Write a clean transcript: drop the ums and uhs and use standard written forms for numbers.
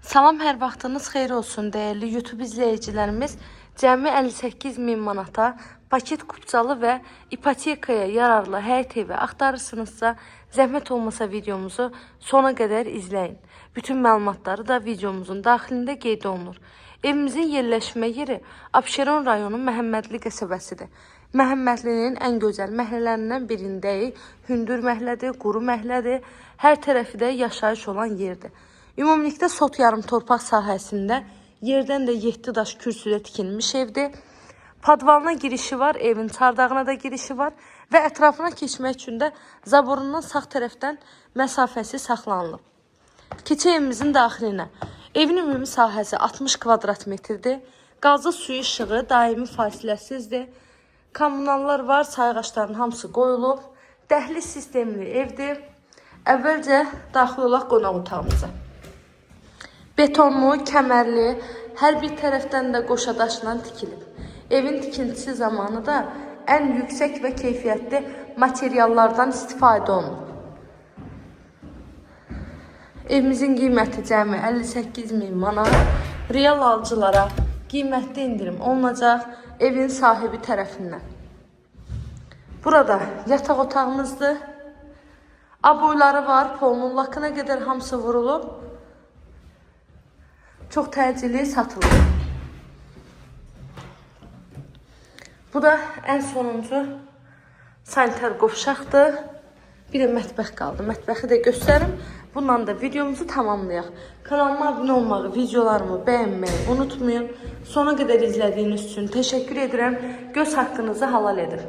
Salam, hər vaxtınız xeyir olsun değerli YouTube izleyicilerimiz. Cəmi 58 min manata paket kupçalı və ipotekaya yararlı həyət evi axtarırsınızsa, zəhmət olmasa videomuzu sona qədər izləyin. Bütün məlumatları da videomuzun daxilində qeyd olunur. Evimizin yerləşmə yeri Abşeron rayonu Məhəmmədli qəsəbəsidir. Məhəmmədlinin ən gözəl məhəllələrindən birindəyik. Hündür məhəllədir, quru məhəllədir. Hər tərəfi də yaşayış olan yerdir. Ümumilikdə sot yarım torpaq sahəsində yerdən də 7 daş kürsüdə tikilmiş evdir. Padvalına girişi var, evin çardağına da girişi var və ətrafına keçmək üçün də zaborundan sağ tərəfdən məsafəsi saxlanılıb. Keçək evimizin daxilinə. Evin ümumi sahəsi 60 kvadrat metrdir. Qazı suyu işığı daimi fasiləsizdir. Kommunallar var, sayğaçların hamısı qoyulub. Dəhliz sistemli evdir. Əvvəlcə daxil olaq qonaq otağımıza. Betonlu, kəmərli, hər bir tərəfdən də qoşa daşla tikilib. Evin tikintisi zamanı da ən yüksək və keyfiyyətli materiallardan istifadə olunub. Evimizin qiyməti cəmi 58 min manat. Real alıcılara qiymətli indirim olunacaq evin sahibi tərəfindən. Burada yataq otağımızdır. Aboyları var, polunun lakına qədər hamısı vurulub. Çox təcili satılır. Bu da ən sonuncu sanitar qovşaqdır. Bir də mətbəx qaldı. Mətbəxi də göstərim. Bununla da videomuzu tamamlayaq. Kanalıma abunə olmağı, videolarımı bəyənməyi unutmayın. Sona qədər izlədiyiniz üçün təşəkkür edirəm. Göz haqqınızı halal edin.